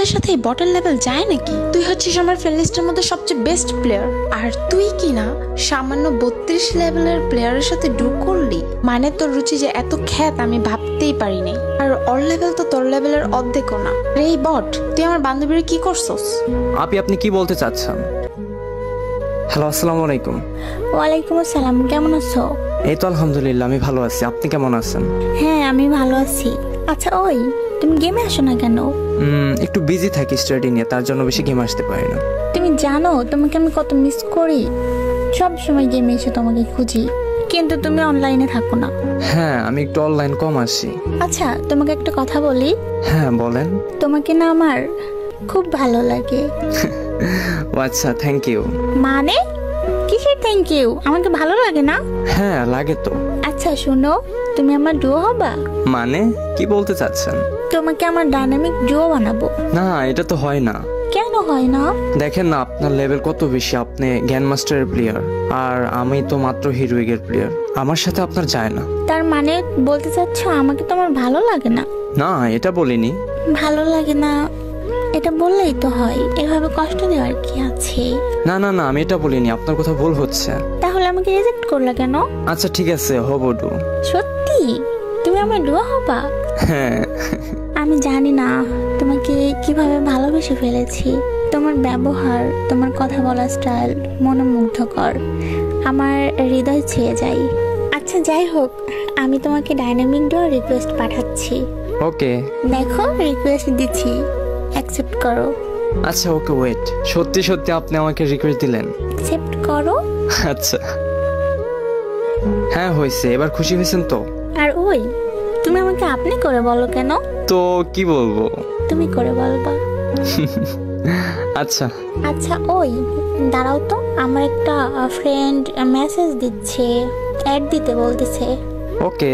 লেভেলের সাথে এই বটল লেভেল যায় নাকি? তুই হচ্ছিস আমার ফ্রেন্ড লিস্টের মধ্যে সবচেয়ে বেস্ট প্লেয়ার, আর তুই কি না সামান্য 32 লেভেলের প্লেয়ারের সাথে ডু করলি? মানে তোর রুচি যে এত খ্যাত আমি ভাবতেই পারিনি। আর ওর লেভেল তো তোর লেভেলের অর্ধেকও না। রে বট, তুই আমার বান্ধবীর কি করছস? আপনি কি বলতে চাচ্ছেন? হ্যালো, আসসালামু আলাইকুম। ওয়ালাইকুম আসসালাম, কেমন আছো? এই তো আলহামদুলিল্লাহ, আমি ভালো আছি। আপনি কেমন আছেন? হ্যাঁ, আমি ভালো আছি। আচ্ছা ওই, তুমি গেমে আসো না কেন? একটু বিজি থাকি স্টাডি নিয়ে, তার জন্য বেশি গেম আসতে পারি না। তুমি জানো তোমাকে আমি কত মিস করি? সব সময় গেমে এসে তোমাকে খুঁজি, কিন্তু তুমি অনলাইনে থাকো না। হ্যাঁ, আমি একটু অনলাইন কম আসি। আচ্ছা, তোমাকে একটা কথা বলি। হ্যাঁ বলেন। তোমাকে না আমার খুব ভালো লাগে। ও আচ্ছা, থ্যাংক ইউ। মানে কিসের থ্যাংক ইউ? আমাকে ভালো লাগে না? হ্যাঁ লাগে তো। আচ্ছা শোনো, তুমি আমার ডুও হবা? মানে কি বলতে চাচ্ছেন? তোমাকে আমার ডাইনামিক ডুও বানাবো। না, এটা তো হয় না। কেন হয় না? দেখেন না, আপনার লেভেল কত বেশি। আপনি গ্র্যান্ড মাস্টারের প্লেয়ার, আর আমি তো মাত্র হিরোইকের প্লেয়ার। আমার সাথে আপনার যায় না। তার মানে বলতে চাচ্ছ আমাকে তোমার ভালো লাগে না? না, এটা বলিনি। ভালো লাগে না এটা বললেই তো হয়, এভাবে কষ্ট দেওয়ার কি আছে? না না না, আমি এটা বলিনি। আপনার কথা ভুল হচ্ছে। তাহলে আমাকে রিজেক্ট করলা কেন? আচ্ছা ঠিক আছে, হবো ডু। সত্যি তুমি আমার ডুয়া হবা? হ্যাঁ। আমি জানি না তোমাকে কিভাবে ভালোবেসে ফেলেছি। তোমার ব্যবহার, তোমার কথা বলার স্টাইল মনোমুগ্ধকর, আমার হৃদয় ছুঁয়ে যায়। আচ্ছা যাই হোক, আমি তোমাকে ডাইনামিক ডুয়ার রিকোয়েস্ট পাঠাচ্ছি। ওকে। দেখো রিকোয়েস্ট দিচ্ছি, অ্যাকসেপ্ট করো। আচ্ছা ওকে, ওয়েট। সত্যি সত্যি আপনি আমাকে রিকোয়েস্ট দিলেন? অ্যাকসেপ্ট করো। আচ্ছা হ্যাঁ হয়েছে, এবার খুশি হয়েছেন তো? আর ওই, তুমি আমাকে আপনি করে বলো কেন? তো কি বলবো? তুমি করে বলবা। আচ্ছা আচ্ছা ওই, দাঁড়াও তো, আমার একটা ফ্রেন্ড মেসেজ দিচ্ছে, অ্যাড দিতে বলতেছে। ওকে।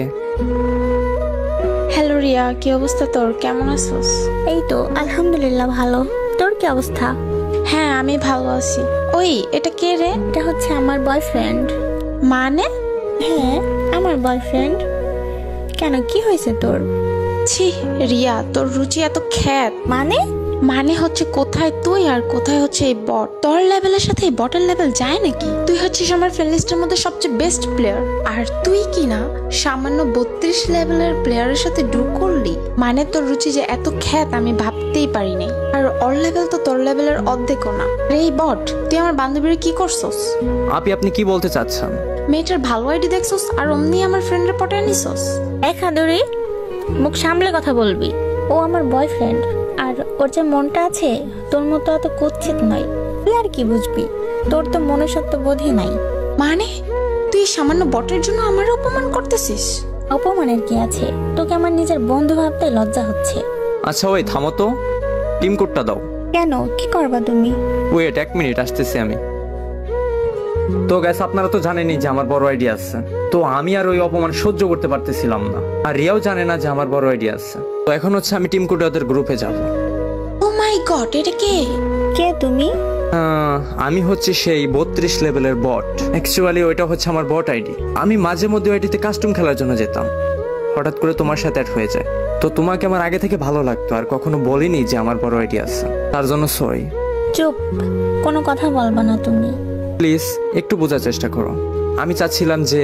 হ্যালো রিয়া, কি অবস্থা তোর? কেমন আছিস? এই তো আলহামদুলিল্লাহ ভালো। তোর কি অবস্থা? হ্যাঁ আমি ভালো আছি। ওই, এটা কে রে? এটা হচ্ছে আমার বয়ফ্রেন্ড। মানে? হ্যাঁ আমার বয়ফ্রেন্ড। কেন, কি হয়েছে তোর? ছি রিয়া, তোর রুচি এত খ্যাত। মানে? মানে হচ্ছে কোথায় তুই আর কোথায় হচ্ছে এই বট? তোর লেভেলের সাথে এই বটের লেভেল যায় নাকি? তুই হচ্ছিস আমার ফ্রেন্ড লিস্টের মধ্যে সবচেয়ে বেস্ট প্লেয়ার, আর তুই কি না সামান্য 32 লেভেলের প্লেয়ারের সাথে ডু করলি? মানে তোর রুচি যে এত খ্যাত আমি ভাবতেই পারিনি। আর ওর লেভেল তো তোর লেভেলের অর্ধেকও না। রে বট, তুই আমার বান্ধবীর কি করছস? আপনি কি বলতে চাচ্ছেন? মেয়েটার ভালো আইডি দেখছস আর অমনি আমার ফ্রেন্ডের পটায় নিছস? খাদুরি, মুখ সামলে কথা বলবি। ও আমার বয়ফ্রেন্ড, আর ওর যে মনটা আছে তোর মতো এত কুৎসিত নয়। তুই আর কি বুঝবি? তোর তো মনুষ্যত্ব বোধই নাই। মানে তুই সামান্য বটের জন্য আমার অপমান করতেছিস? অপমানের কি আছে? তোকে আমার নিজের বন্ধু ভাবতে লজ্জা হচ্ছে। আচ্ছা ওই থামো তো, টিম কোডটা দাও। কেন, কি করবা তুমি? ওয়েট, 1 মিনিট, আসতেছি আমি। তো গ্যাস, আপনারা তো জানেনই যে আমার বড় আইডিয়া আছে। তো আমি আর ওই অপমান সহ্য করতে পারতেছিলাম না, আর রিয়াও জানে না যে আমার বড় আইডিয়া আছে। তো এখন হচ্ছে আমি টিম কোডে ওদের গ্রুপে যাব। ও মাই গড, এটা কে? কে তুমি? আমি হচ্ছে সেই 32 লেভেলের বট। অ্যাকচুয়ালি ওইটা হচ্ছে আমার বট আইডি। আমি মাঝে মধ্যে ওইটিতে কাস্টম খেলার জন্য যেতাম। হঠাৎ করে তোমার সাথে অ্যাড হয়ে যায়। তো তোমাকে আমার আগে থেকে ভালো লাগতো, আর কখনো বলিনি যে আমার বড় আইডিয়া আছে, তার জন্য সরি। চুপ, কোনো কথা বলবা না তুমি। প্লিজ একটু বোঝার চেষ্টা করো। আমি চাচ্ছিলাম যে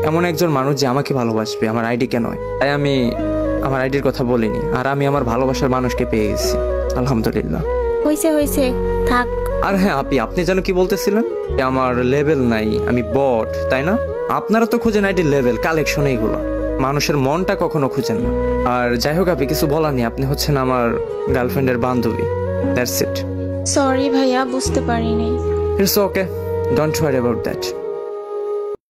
এমন একজন মানুষ যে আমাকে ভালোবাসবে, আমার আইডিকে নয়। তাই আমি আমার আইডির কথা বলিনি, আর আমি আমার ভালোবাসার মানুষকে পেয়ে গেছি আলহামদুলিল্লাহ। হইছে হইছে, থাক। আর হ্যাঁ আপনি যেন কি বলতেছিলেন? আমার লেভেল নাই, আমি বট, তাই না? আপনারা তো খুঁজেন আইডির লেভেল, কালেকশন, এইগুলো। মানুষের মনটা কখনো খুঁজেন না। আর যাই হোক, আপনি কিছু বলার নেই। আপনি হচ্ছেন আমার গার্লফ্রেন্ডের বান্ধবী, দ্যাটস ইট। সরি ভাইয়া, বুঝতে পারিনি। It's okay, don't worry about that.